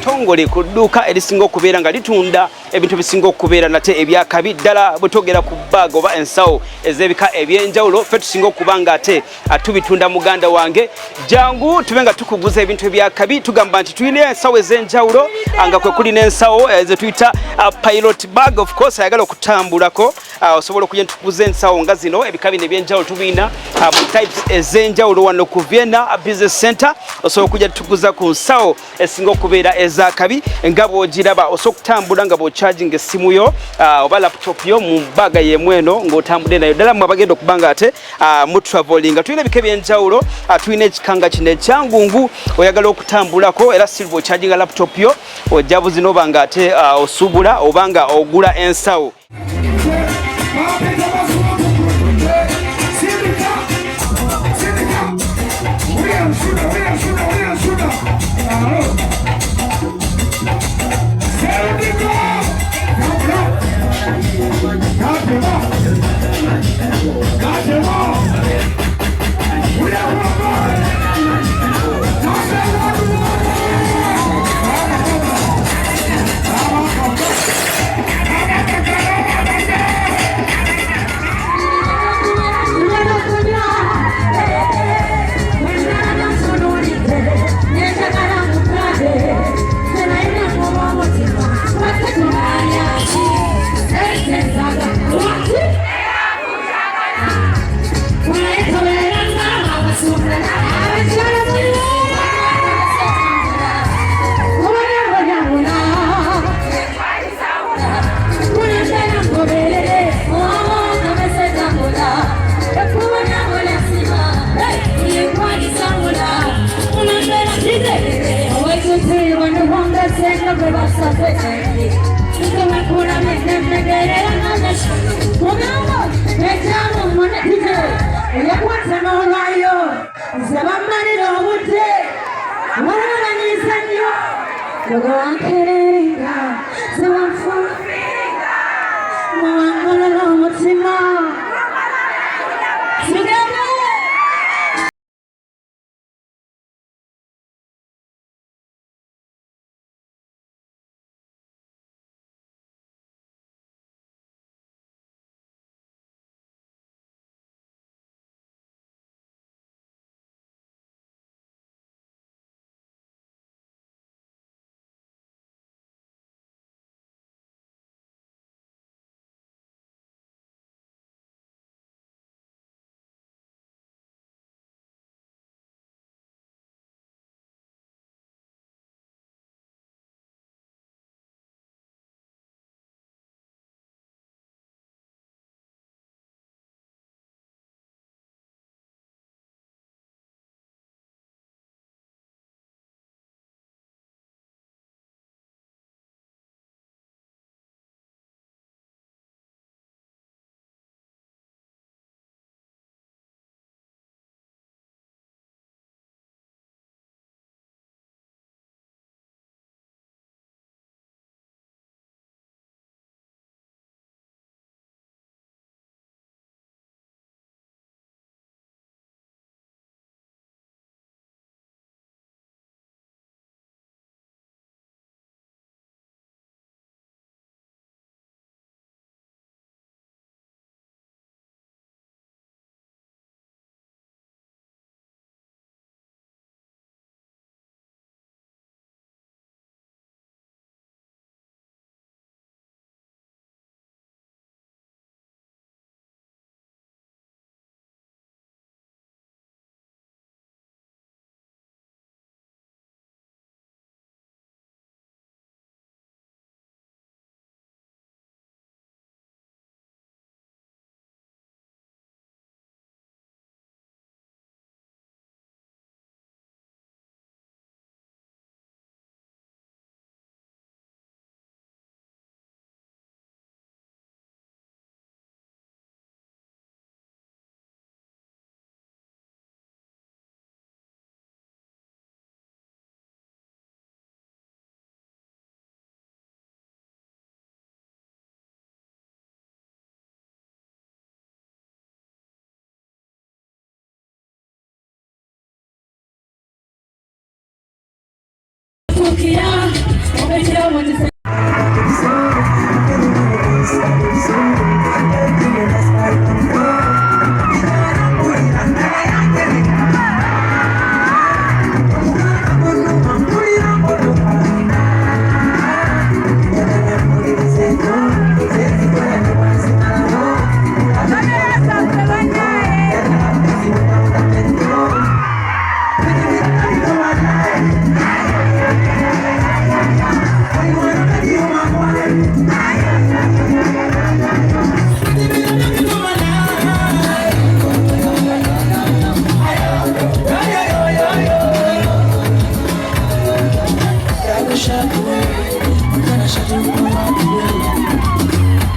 Tongole ku dduuka erisinga okubeera nga litunda ebintu bisinga okubeera nate ebyakabi ddala bwetwogera ku baaga oba ensawo ez'ebika ebyenjawulo ffe tusinga okuba nga ate tubitunda muganda wange jangu tube nga tukuguza ebintu ebyakabi tugamba nti tulina ensawo ez'enjawulo nga kwe kuli n'ensawo ezituyita pilot bag of course ayagala okutambulako osobola okujja ntukuguza ensawo nga zino ebika bino ebyenjawulo tubina mu types ez'enjawulo wano ku Vienna Business Center osobola okujja tukuguza ku nsawo esinga okubeera ez'akabi nga bw'ogiraba osobola okutambula nga bw'ocharging essimu yo oba laptop yo mu baaga y'emu eno ng'otambudde nayo ddala mmwe abagenda okuba nga ate mu traveling tulina ebika ebyenjawulo tulina ekikanga kino ekyangungu oyagala okutambulako era si bw'ocharginga laptop yo ojja buzino oba nga ate osubula oba nga ogula ensawo.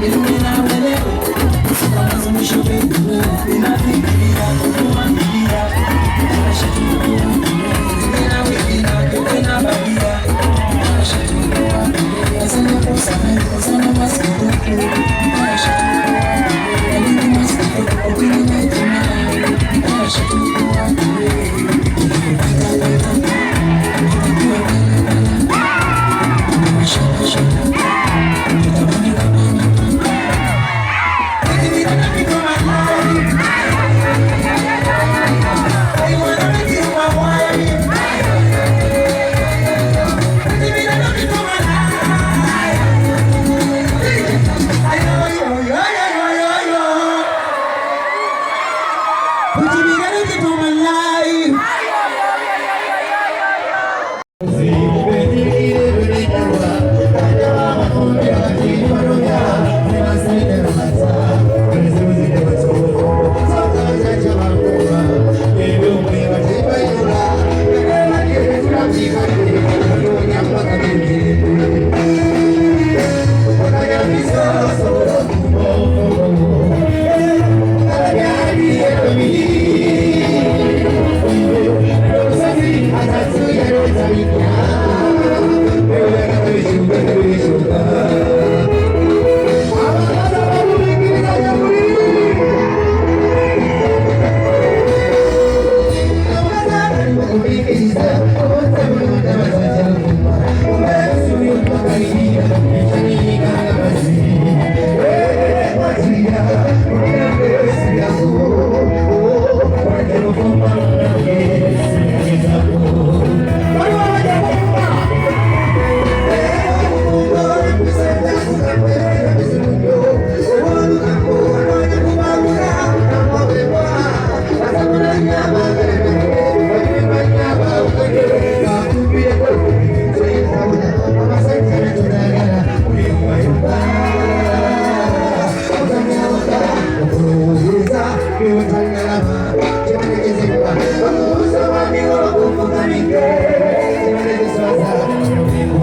Ilumina,